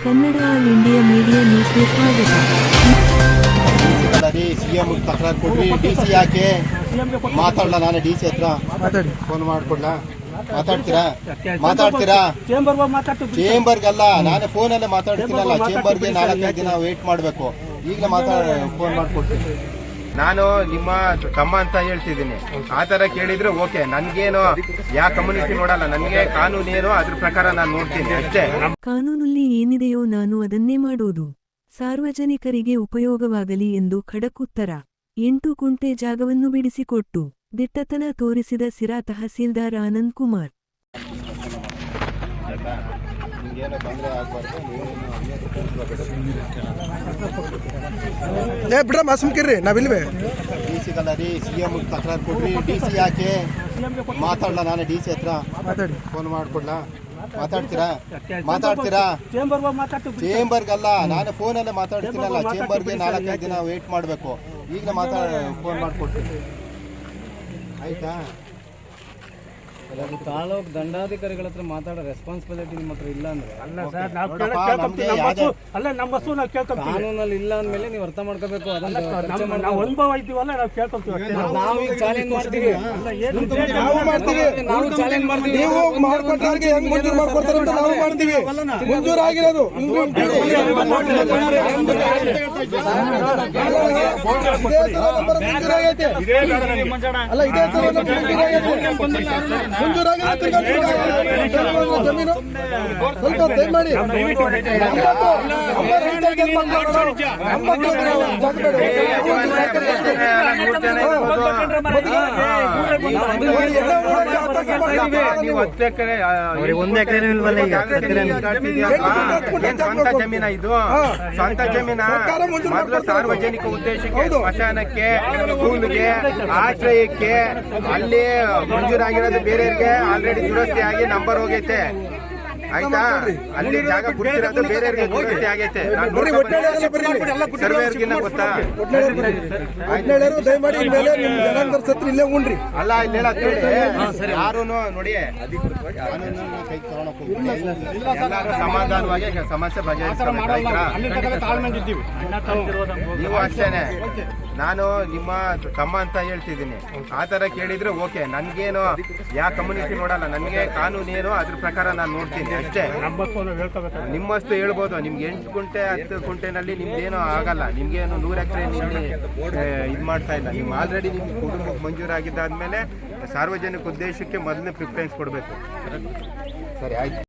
Kannada all India media ನ್ಯೂಸ್ಗೆ ಸ್ವಾಗತ. CM ತಕರಾರು ಕೊಡ್ರಿ, ಡಿಸಿ ಯಾಕೆ ಮಾತಾಡಲ್ಲ? ನಾನು ಡಿಸಿ ಹತ್ರ ಫೋನ್ ಮಾಡ್ಕೊಡ್ಲಾ? ಮಾತಾಡ್ತೀರಾ? ಚೇಂಬರ್ಗಲ್ಲ, ನಾನೇ ಫೋನಲ್ಲೇ ಮಾತಾಡ್ತೀನಲ್ಲ. ಚೇಂಬರ್ಗೆ 4-5 ದಿನ ವೇಟ್ ಮಾಡಬೇಕು. ಈಗಲೇ ಫೋನ್ ಮಾಡ್ಕೊಡ್ತೀನಿ. ನಾನು ನಿಮ್ಮ ತಮ್ಮ ಅಂತ ಹೇಳ್ತಿದ್ದೀನಿ. ಆ ತರ ಕೇಳಿದ್ರೆ ಓಕೆ. ನನ್ಗೇನು ಯಾವ ಕಮ್ಯುನಿಟಿ ನೋಡಲ್ಲ. ನನಗೆ ಕಾನೂನು ಏನು ಅದ್ರ ಪ್ರಕಾರ ನಾನು ನೋಡ್ತೀನಿ ಅಷ್ಟೇ. ಕಾನೂನಲ್ಲಿ ಏನಿದೆಯೋ ನಾನು ಅದನ್ನೇ ಮಾಡೋದು. ಸಾರ್ವಜನಿಕರಿಗೆ ಉಪಯೋಗವಾಗಲಿ ಎಂದು ಖಡಕ್ ಉತ್ತರ. 8 ಗುಂಟೆ ಜಾಗವನ್ನು ಬಿಡಿಸಿಕೊಟ್ಟು ದಿಟ್ಟತನ ತೋರಿಸಿದ ಸಿರಾ ತಹಸೀಲ್ದಾರ್ ಆನಂದ್ ಕುಮಾರ್. ಬಿಡ್ರ ಮಾಸಮ್ಕಿರ್ರಿ ನಾವಿಲ್ವೇ ಸಿಎಂ ತಕರಾರು ಕೊಡ್ರಿ, ಡಿಸಿ ಯಾಕೆ ಮಾತಾಡಲ್ಲ? ನಾನು ಡಿಸಿ ಹತ್ರ ಫೋನ್ ಮಾಡ್ಕೊಡ್ಲಾ? ಮಾತಾಡ್ತೀರಾ? ಚೇಂಬರ್ಗಲ್ಲ, ನಾನು ಫೋನಲ್ಲೇ ಮಾತಾಡ್ತೀನಲ್ಲ. ಚೇಂಬರ್ಗೆ 4-5 ದಿನ ವೇಟ್ ಮಾಡಬೇಕು. ಈಗಲೇ ಫೋನ್ ಮಾಡ್ಕೊಡ್ತೀನಿ. ಆಯ್ತಾ? ತಾಲೂಕ್ ದಂಡಾಧಿಕಾರಿಗಳ ಹತ್ರ ಮಾತಾಡೋ ರೆಸ್ಪಾನ್ಸಿಬಿಲಿಟಿ ನಿಮ್ಮ ಹತ್ರ ಇಲ್ಲ ಅಂದ್ರೆ ಕಾನೂನಲ್ಲಿ ಇಲ್ಲ ಅಂದ್ಮೇಲೆ ನೀವು ಅರ್ಥ ಮಾಡ್ಕೋಬೇಕು. ಅನುಭವ ಇದ್ದೀವಲ್ಲ, ನಾವು ಕೇಳ್ಕೊಂತೀವಿ. ನಾವು ಈಗ ಚಾಲೆಂಜ್ ಮಾಡ್ತೀವಿ, ನಾವು ಚಾಲೆಂಜ್ ಮಾಡ್ತೀವಿ. ನೀವು ಮಾಡ್ಕೊಟ್ಟವ್ರಿಗೆ ಹೆಂಗ್ ಮಂಜೂರು ಮಾಡ್ಕೊಡ್ತಾರೆ ಅಂತ ನಾವು ಮಾಡ್ತೀವಿ. ಮಂಜೂರು ಆಗಿರೋದು ಅಲ್ಲ, ಇದೇ ಜಮೀನು ಸ್ವಲ್ಪ ದಯಮಾಡಿ ಸ್ವಂತ ಜಮೀನ? ಇದು ಸ್ವಂತ ಜಮೀನ. ಮೊದಲು ಸಾರ್ವಜನಿಕ ಉದ್ದೇಶಕ್ಕೆ, ಸ್ಮಶಾನಕ್ಕೆ, ಸ್ಕೂಲ್ಗೆ, ಆಶ್ರಯಕ್ಕೆ ಅಲ್ಲಿ ಮಂಜೂರಾಗಿರೋದು ಬೇರೆಯವ್ರಿಗೆ ಆಲ್ರೆಡಿ ದುರಸ್ತಿ ಆಗಿ ನಂಬರ್ ಹೋಗೈತೆ. ಆಯ್ತಾ? ಅಲ್ಲಿ ಜಾಗ ಬಿಡಿಸಿರೋದು ಬೇರೆಯವ್ರಿಗೆ ದುರಸ್ತಿ ಆಗೈತೆ. ಸರ್ವೇರ್ಗಿನ್ನ ಗೊತ್ತಾ? ದಯಮಾಡಿ ಇಲ್ಲೇ ಉಂಡ್ರಿ. ಅಲ್ಲ, ಇಲ್ಲೆಲ್ಲ ಯಾರು ನೋಡಿ ಕೈ ಎಲ್ಲರೂ ಸಮಾಧಾನವಾಗಿ ಸಮಸ್ಯೆ ಬಗೆಹರಿಸ್ಬೇಕು. ನೀವು ಅಷ್ಟೇನೆ. ನಾನು ನಿಮ್ಮ ತಮ್ಮ ಅಂತ ಹೇಳ್ತಿದ್ದೀನಿ. ಆ ತರ ಕೇಳಿದ್ರೆ ಓಕೆ. ನನ್ಗೇನು ಯಾವ ಕಮ್ಯುನಿಟಿ ನೋಡಲ್ಲ. ನನಗೆ ಕಾನೂನು ಏನು ಅದ್ರ ಪ್ರಕಾರ ನಾನು ನೋಡ್ತೀನಿ ಅಷ್ಟೇ. ನಿಮ್ಮಷ್ಟು ಹೇಳ್ಬೋದು. ನಿಮ್ಗೆ 8 ಗುಂಟೆ 10 ಗುಂಟೆನಲ್ಲಿ ನಿಮ್ದೇನು ಆಗಲ್ಲ. ನಿಮ್ಗೇನು 100 ಎಕರೆ ಇದು ಮಾಡ್ತಾ ಇಲ್ಲ. ನಿಮ್ ಆಲ್ರೆಡಿ ನಿಮ್ ಕುಟುಂಬಕ್ಕೆ ಮಂಜೂರಾಗಿದ್ದಾದ್ಮೇಲೆ ಸಾರ್ವಜನಿಕ ಉದ್ದೇಶಕ್ಕೆ ಮೊದಲನೇ ಪ್ರಿಫರೆನ್ಸ್ ಕೊಡಬೇಕು. ಸರಿ, ಆಯ್ತು.